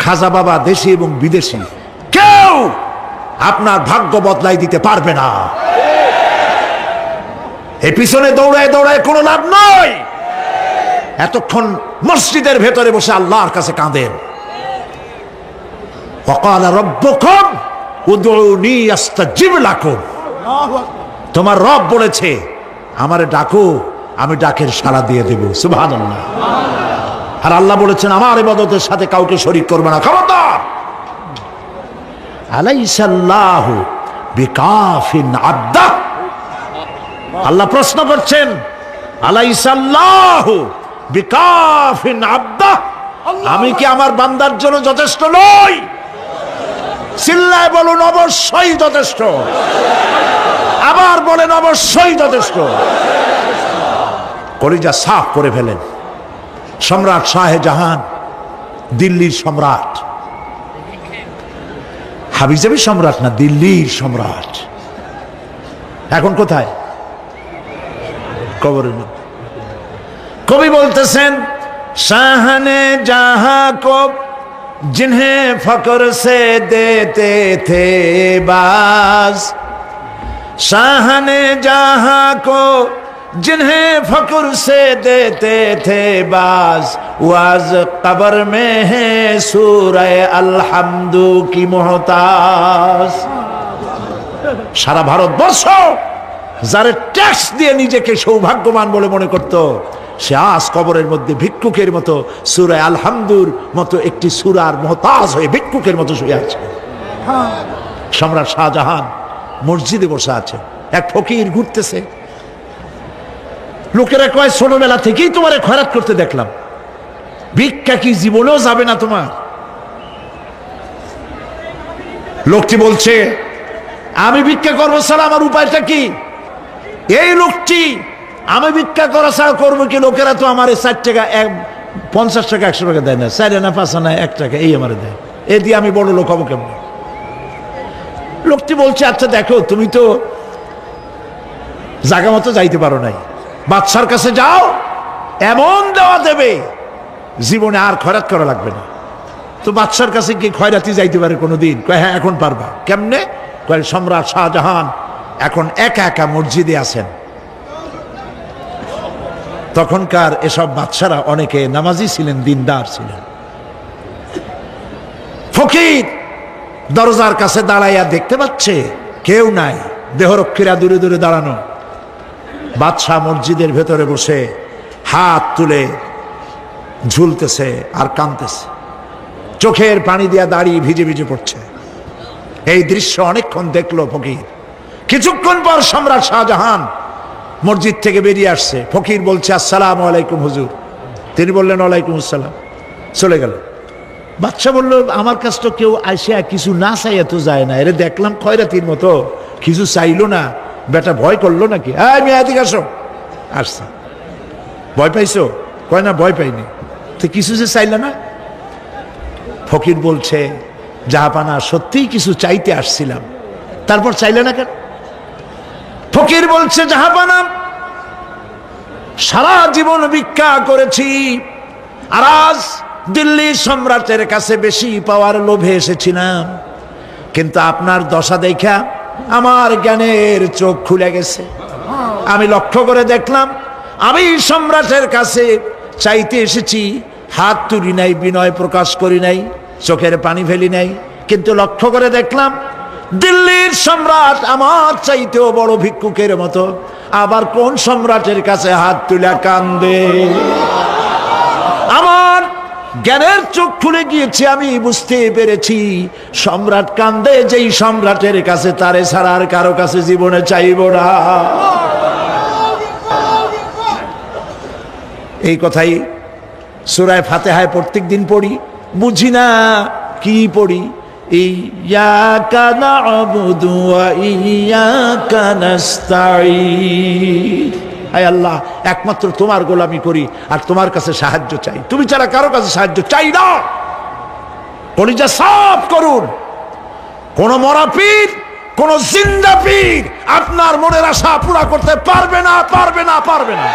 খাজা বাবা দেশি এবং বিদেশি, কেউ আপনার ভাগ্য বদলাই দিতে পারবে না। এই পিছনে দৌড়ায় দৌড়ায় কোনো লাভ নয়। এতক্ষণ মসজিদের ভেতরে বসে আল্লাহর কাছে কাঁদেন। ওয়াকালা রাব্বুকুম উদউনি আস্তাজিব লাকুম। তোমার রব বলেছে আমারে ডাকো, আমি ডাকের সাড়া দিয়ে দেব। সুবহানাল্লাহ। আর আল্লাহ বলেছেন আমার ইবাদতের সাথে কাউকে শরীক করবে না। খবরদার। আলাইসাল্লাহু বিকাফিন আবদা। আল্লাহ প্রশ্ন করছেন, আলাইসাল্লাহু বিকাফিন আবদা, আমি কি আমার বান্দার জন্য যথেষ্ট নই? চিল্লায় বলুন অবশ্যই যথেষ্ট। আবার বলেন অবশ্যই যথেষ্ট। কলিজা সাফ করে ফেলেন। সম্রাট শাহজাহান, দিল্লির সম্রাট, হাবিজাবি সম্রাট না, দিল্লির সম্রাট। এখন কোথায়? কবরের মধ্যে। কবি বলতেছেন, শাহনে জাহাं को जिन्हें फक्र से देते थे बाज, शाहने जहां को जिन्हें फक्र से देते थे बाज, वाज कब्र में है सूरह अलहम्दु की मोहताज। সারা ভারতবর্ষ যারা ট্যাক্স দিয়ে নিজেকে সৌভাগ্যবান বলে মনে করত, সে আজ কবরের মধ্যে ভিক্ষুকের মতো সূরা আলহামদুর মতো একটি সূরার মুহতাজ হয়ে ভিক্ষুকের মতো শুয়ে আছে। সম্রাট শাহজাহান মসজিদে বসে আছে, এক ফকির ঘুরতেছে। লোকেরা কয় ছোটবেলা থেকেই তোমারে খয়রাত করতে দেখলাম, ভিক্ষা কি জীবনেও যাবে না তোমার? লোকটি বলছে, আমি ভিক্ষা করবো স্যার, আমার উপায়টা কি? এই লোকটি, আমি ভিক্ষা করা ছাড়া করবো কি? লোকেরা তো আমার 4 টাকা 50 টাকা 100 টাকা দেয় না, 4 আনা 5 আনা 1 টাকা এই আমার দেয়, এ দিয়ে আমি বড় লোক হবো কেমন? লোকটি বলছে, আচ্ছা দেখো, তুমি তো জায়গা মতো যাইতে পারো নাই, বাদশার কাছে যাও, এমন দেওয়া দেবে জীবনে আর খয়রাত করা লাগবে না। তো বাদশার কাছে কি খয়রাতি যাইতে পারে কোনোদিন? কয় হ্যাঁ, এখন পারবা। কেমনে? কয় সম্রাট শাহজাহান এখন একা একা মসজিদে আছেন। তখনকার এসব বাদশারা অনেকে নামাজি ছিলেন, দিনদার ছিলেন। ফকির দরজার কাছে দাঁড়াইয়া দেখতে পাচ্ছে কেউ নাই, দেহরক্ষীরা দূরে দূরে দাঁড়ানো। বাদশাহ মসজিদের ভেতরে বসে হাত তুলে ঝুলতেছে আর কাঁদতেছে, চোখের পানি দিয়া দাঁড়িয়ে ভিজে ভিজে পড়ছে। এই দৃশ্য অনেকক্ষণ দেখলো ফকির। কিছুক্ষণ পর সম্রাট শাহজাহান মসজিদ থেকে বেরিয়ে আসছে। ফকির বলছে, আসসালামু আলাইকুম হুজুর। তিনি বললেন, ওয়ালাইকুম আসসালাম। চলে গেল। বাদশাহ বলল, আমার কাছে তো কেউ আসিয়া কিছু না চাইয়া তো যায় না, এরে দেখলাম খয়রাতির মতো কিছু চাইলো না, বেটা ভয় করলো নাকি? আমি এদিকে আসো। আসছে। ভয় পাইছো? কয় না, ভয় পাইনি। তো কিছু যে চাইলে না? ফকির বলছে, জাহাপানা সত্যিই কিছু চাইতে আসছিলাম। তারপর চাইলে না কেন? ফকির বলছে, জাহাপানা সারা জীবন ভিক্ষা করেছি, আর আজ দিল্লি সম্রাটের কাছে বেশি পাওয়ার লোভে এসেছিলাম, কিন্তু আপনার দশা দেখা আমার জ্ঞানের চোখ খুলে গেছে। আমি লক্ষ্য করে দেখলাম, আমি সম্রাটের কাছে চাইতে এসেছি, হাত তুলি নাই, বিনয় প্রকাশ করি নাই, চোখের পানি ফেলি নাই, কিন্তু লক্ষ্য করে দেখলাম দিল্লির সম্রাট আমার চাইতেও বড় ভিক্ষুকের মতো। আবার কোন সম্রাটের কাছে হাত তুলে কান্দে? আমার জ্ঞানের চোখ খুলে গিয়েছে, আমি বুঝতে পেরেছি সম্রাট কান্দে যেই সম্রাটের কাছে, তারে ছাড়া আর কারো কাছে জীবনে চাইব না। এই কথাই সূরা ফাতিহায় প্রত্যেক দিন পড়ি, বুঝি না কি পড়ি। ইয়াকা না'বুদু ওয়া ইয়াকা নাস্তাঈন। আয় আল্লাহ, একমাত্র তোমার গোলামি করি আর তোমার কাছে সাহায্য চাই, তুমি ছাড়া কারো কাছে সাহায্য চাই না। কলিজা সাফ করুন। কোন মরা পীর, কোন জিন্দা পীর আপনার মনের আশা পুরা করতে পারবে না, পারবে না, পারবে না।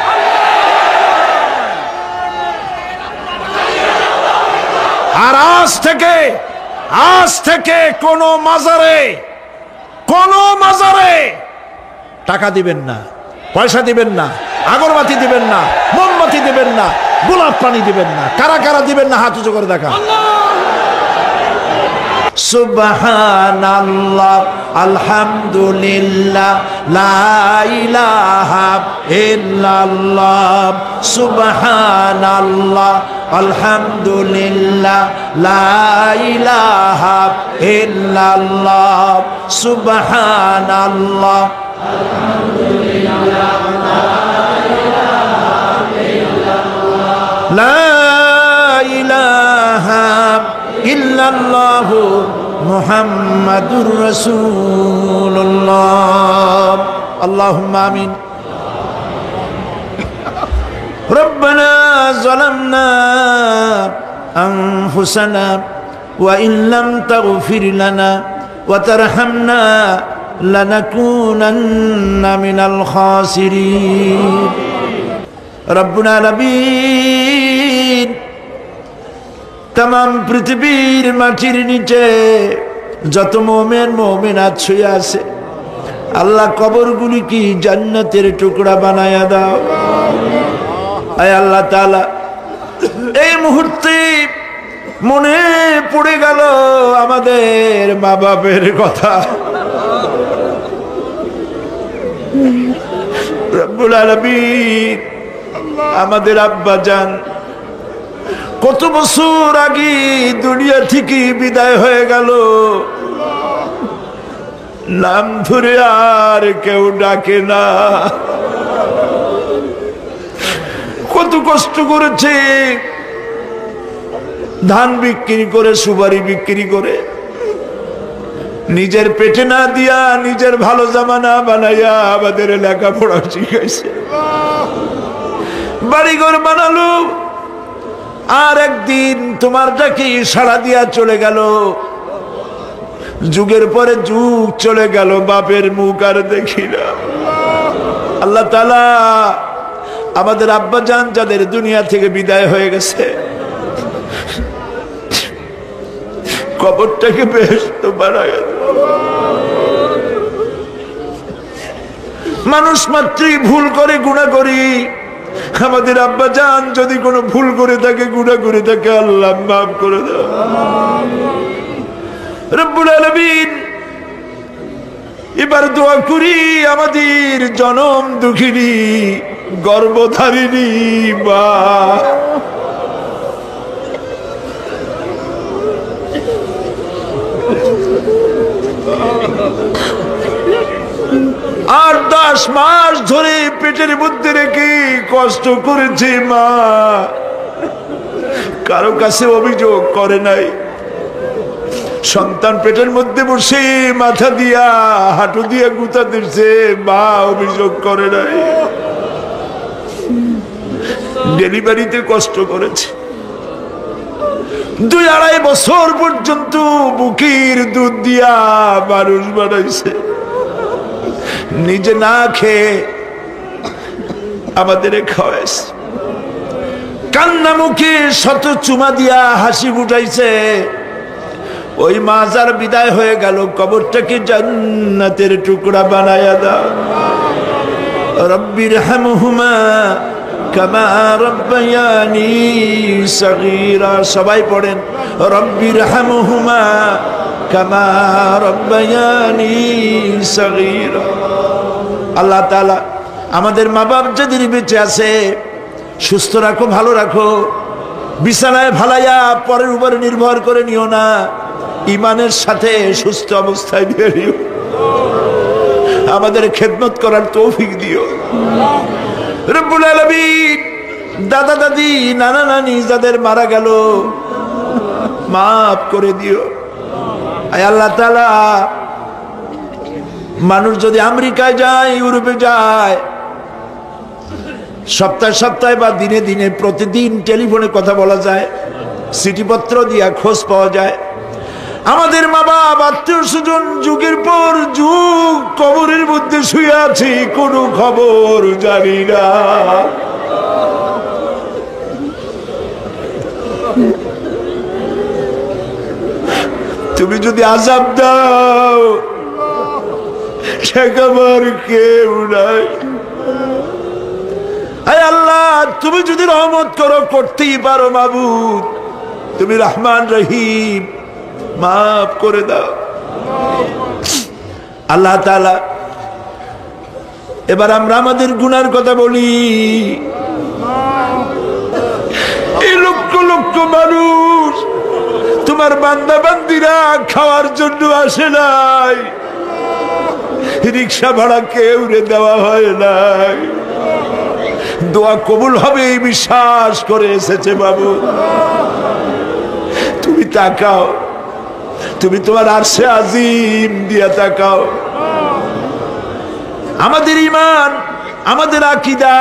আর আজ থেকে কোন মাজারে টাকা দিবেন না, পয়সা দিবেন না, আগরবাতি দিবেন না, মোমবাতি দিবেন না, গোলাপ পানি দিবেন না। কারা কারা দিবেন না হাত উঁচু করে দেখা। সুবহানাল্লাহ, আলহামদুলিল্লাহ, লা ইলাহা ইল্লাল্লাহ। সুবহানাল্লাহ, আলহামদুলিল্লাহ, লা ইলাহা ইল্লাল্লাহ। সুবহানাল্লাহ, আলহামদুলিল্লাহ, লা ইলাহা ইল্লাল্লাহ, মুহাম্মাদুর রাসূলুল্লাহ। আল্লাহুম্মা আমিন। রব্বানা যালামনা আনফুসানা ওয়া ইন লাম তাগফির লানা ওয়া তারহামনা লানাকুনান্না মিনাল খাসিরিন। রব্বুল আলামিন, তাম পৃথিবীর মাটির নিচে যত মুমিন মুমিনাত শুয়ে আছে, আল্লাহ কবরগুলি কি জান্নাতের টুকরা বানায়া দাও। আয় আল্লাহ তাআলা, এই মুহূর্তে মনে পড়ে গেল আমাদের মা বাপের কথা। রব্বুল আলামিন, আমাদের আব্বা জান কত বছর আগে দুনিয়া থেকে বিদায় হয়ে গেল, নাম ধরে আর কেউ ডাকে না। কত কষ্ট করেছে, ধান বিক্রি করে, সুপারি বিক্রি করে নিজের পেটে না দিয়া নিজের ভালো জামা না বানাইয়া আমাদের লেখাপড়া শিখাইছে, বাড়িঘর বানালো, আর একদিন তোমার ডাকে সাড়া দিয়া চলে গেল। যুগের পরে যুগ চলে গেল, বাপের মুখ আর দেখি না। আল্লাহ তাআলা আমাদের আব্বাজান যাদের দুনিয়া থেকে বিদায় হয়ে গেছে, কবরটাকে বেহেশত বানায়। মানুষ মাত্রই ভুল করে, গুনাহ করি। আমাদের আব্বাজান যদি কোনো ভুল করে থাকে, গুনাহ করে থাকে, আল্লাহ মাফ করে দাও। রব্বুল আলামিন, এবার দোয়া করি আমাদের জনম দুঃখিনী গর্ভধারিণী মা, আর 10 মাস ধরে পেটের মধ্যে রেখে কষ্ট করেছে মা, কারো কাছে অভিযোগ করে নাই। সন্তান পেটের মধ্যে বসে মাথা দিয়া হাঁটু দিয়া গুতা দিচ্ছে, মা অভিযোগ করে নাই। ডেলিভারিতে কষ্ট করেছে, 2-2.5 বছর পর্যন্ত বুকের দুধ দিয়া মানুষ বানাইছে, নিজে না খেয়ে আমাদের খাওয়াইছে, কান্না মুখে শত চুমা দিয়া হাসি ফুটাইছে। ওই মা যার বিদায় হয়ে গেল, কবরটাকে জান্নাতের টুকরা বানায়া দাও। রব্বির হামহুমা কামা রব্বায়ানি সগীরা, সবাই পড়েন, রব্বির হামহুমা কামা রব্বায়ানি সগীরা। আল্লাহ তাআলা আমাদের মা বাপ যাদের বেঁচে আছে সুস্থ রাখো, ভালো রাখো, বিছানায় ভালাইয়া পরের উপরে নির্ভর করে নিও না, ইমানের সাথে সুস্থ অবস্থায় দিয়ে নিও। আমাদের খেদমত করার তৌফিক দিও রব্বুল আলামিন। দাদা দাদি, নানা নানি যাদের মারা গেল মাফ করে দিও। আয় আল্লাহ তাআলা, মানুষ যদি আমেরিকায় যায়, ইউরোপে যায়, সপ্তাহে সপ্তাহে বা দিনে দিনে প্রতিদিন টেলিফোনে কথা বলা যায়, চিঠিপত্র দিয়া খোঁজ পাওয়া যায়। আমাদের মা বাপ, আত্মীয় স্বজন যুগের পর যুগ কবরের মধ্যে শুয়ে আছি, কোনো খবর জানি না। তুমি যদি আযাব দাও, ঠেকাবার কেউ নাই। আয় আল্লাহ, তুমি যদি রহমত করো, করতেই পারো মাবুদ, তুমি রহমান রহিম, মাফ করে দাও। আল্লাহ তাআলা, এবার আমরা আমাদের গুনার কথা বলি। এই লক্ষ লক্ষ মানুষ তোমার বান্দা বান্দিরা খাওয়ার জন্য আসে নাই, রিক্সা ভাড়া কেউ রে দেওয়া হয় নাই, দোয়া কবুল হবে এই বিশ্বাস করে এসেছে। বাবু তুমি তাকাও, তুমি তোমার আরশে আজিম দিয়া তাকাও। আমাদের ঈমান, আমাদের আকীদা,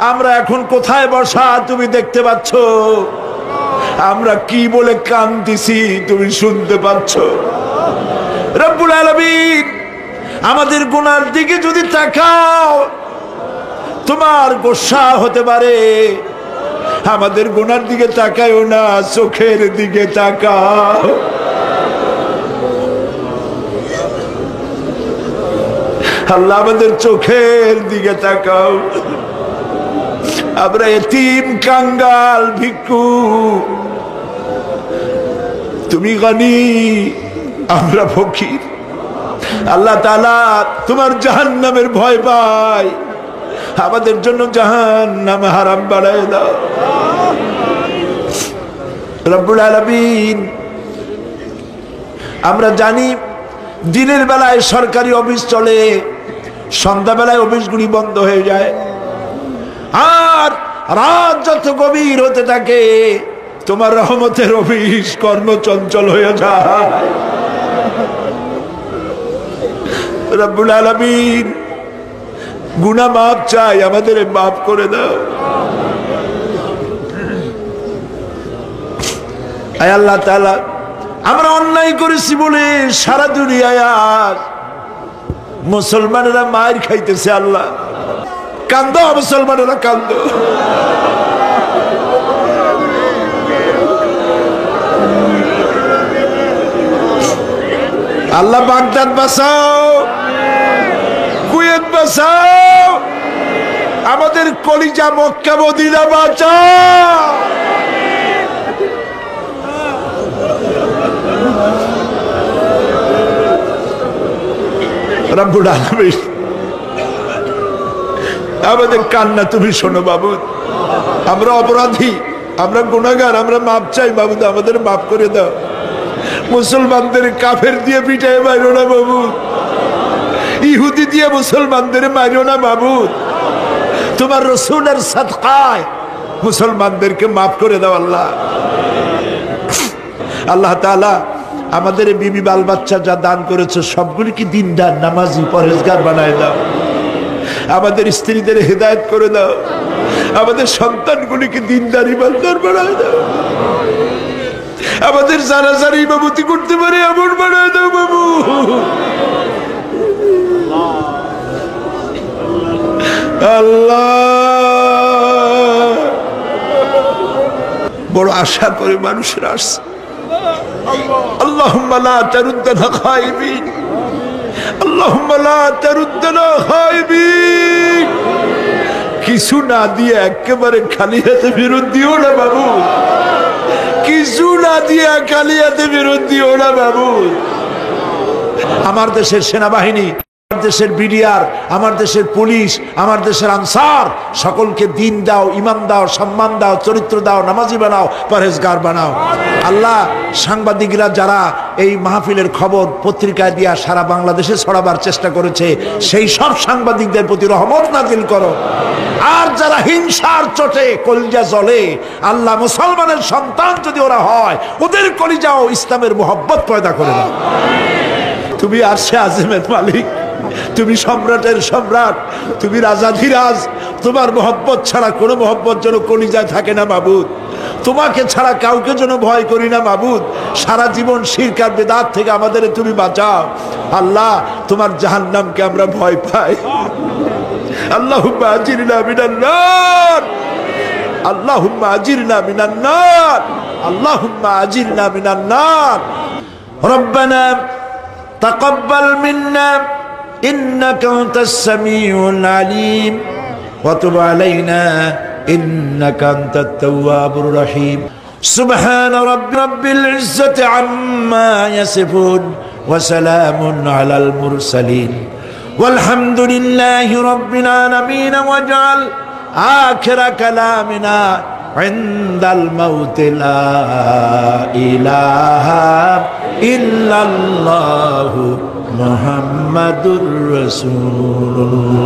আমরা এখন কোথায় বসা তুমি দেখতে পাচ্ছ, আমরা কি বলে কাঁদতেছি তুমি শুনতে পাচ্ছ। রব্বুল আলামিন, আমাদের গুনার দিকে যদি তাকাও তোমার গোসা হতে পারে, আমাদের গুনার দিকে তাকায়ও না, চোখের দিকে তাকাও। আল্লাহ, আমাদের চোখের দিকে তাকাও। আমরা এতিম, কাঙ্গাল, ভিক্ষু, তুমি গনি, আমরা ফকির। আল্লাহ তাআলা তোমার জাহান্নামের ভয় পাই, আমাদের জন্য জাহান্নাম হারাম বানায় দাও রব্বুল আলামিন। আমরা জানি দিনের বেলায় সরকারি অফিস চলে, সন্ধ্যাবেলায় অফিসগুলি বন্ধ হয়ে যায়, আর রাত যত গভীর হতে থাকে তোমার রহমতের অফিস কর্মচঞ্চল হয়ে যায়। রব্বুল আলামিন গুনাহ মাফ চাই, আমাদের মাফ করে দাও। আয় আল্লাহ তাআলা, আমরা অন্যায় করেছি বলে সারা দুনিয়ায় আজ মুসলমানেরা মার খাইতেছে। আল্লাহ কান্দো, মুসলমানেরা কান্দো। আল্লাহ বাগদাদ বাঁচাও, কুয়েত বাঁচাও, আমাদের কলিজা মক্কা মদিনা বাঁচাও। রব্বুল আলামিন আমাদের কান্না তুমি শোনো বাবু। আমরা অপরাধী, আমরা গুনাহগার, আমরা মাপ চাই বাবু, আমাদের মাফ করে দাও। মুসলমানদের কাফের দিয়ে পিটায় মারো না বাবু, ইহুদি দিয়ে মুসলমানদের মারো না বাবু। তোমার রাসূলের সাদকায় মুসলমানদেরকে মাফ করে দাও আল্লাহ। আল্লাহ তাআলা আমাদের বিবি বাল বাচ্চা যা দান করেছে সবগুলিকে দিনদার, নামাজি, পরহেজগার বানায় দাও। আমাদের স্ত্রীদের হেদায়েত করে দাও, আমাদের সন্তানগুলিকে দিনদার ইমানদার বানায় দাও। আমাদের যারা যারা ইমামতি করতে পারে এমন বানায় দাও বাবু। আল্লাহ বড় আশা করে মানুষের আসছে। আল্লাহুম্মা লা তারুদ্দানা খাইবিন, আল্লাহুম্মা লা তারুদ্দানা খাইবিন। কিছু না দিয়ে একেবারে খালি হাতে ফেরত দিও না বাবু, কিছু না দিয়ে খালি হাতে ফেরত দিও না বাবু। আমার দেশের সেনাবাহিনী, আমার দেশের বিডিআর, আমার দেশের পুলিশ, আমার দেশের আনসার সকলকে দিন দাও, ইমান দাও, সম্মান দাও, চরিত্র দাও, নামাজি বানাও, পরহেজগার বানাও। আল্লাহ সাংবাদিকরা যারা এই মাহফিলের খবর পত্রিকায় দিয়া সারা বাংলাদেশে ছড়াবার চেষ্টা করেছে, সেই সব সাংবাদিকদের প্রতি রহমত নাজিল করো। আর যারা হিংসার চোটে কলিজা জ্বলে, আল্লাহ মুসলমানের সন্তান যদি ওরা হয়, ওদের কলিজাও ইসলামের মোহব্বত পয়দা করে দাও। তুমি আরশে আজিমের মালিক, তুমি সম্রাটের সম্রাট, তুমি রাজাধিরাজ। তোমার মোহব্বত ছাড়া কোনো মোহব্বত যেন কলিজায় থাকে না মাবুদ। তোমাকে ছাড়া কাউকে যেন ভয় করি না মাবুদ। সারা জীবন শিরক আর বিদআত থেকে আমাদের তুমি বাঁচাও আল্লাহ। তোমার জাহান্নামকে আমরা ভয় পাই। আল্লাহুম্মা আজিরনা মিনান নার, আল্লাহুম্মা আজিরনা মিনান নার, আল্লাহুম্মা আজিরনা মিনান নার। রব্বানা তাকাব্বাল মিন্না ইন্নাকা আনতাস সামিউল আলিম ওয়া তুব আলাইনা ইন্নাকা আনতাত তাওয়াবুর রহিম। সুবহানা রাব্বিল ইজ্জাতি আম্মা ইয়াসিফুন ওয়া সালামুন আলাল মুরসালিন ওয়ালহামদুলিল্লাহি রাব্বিল আলামিন। ওয়াজআল আখিরা কালামিনা ইনদাল মাউত লা ইলাহা ইল্লাল্লাহু মুহাম্মাদুর রাসূলুল্লাহ।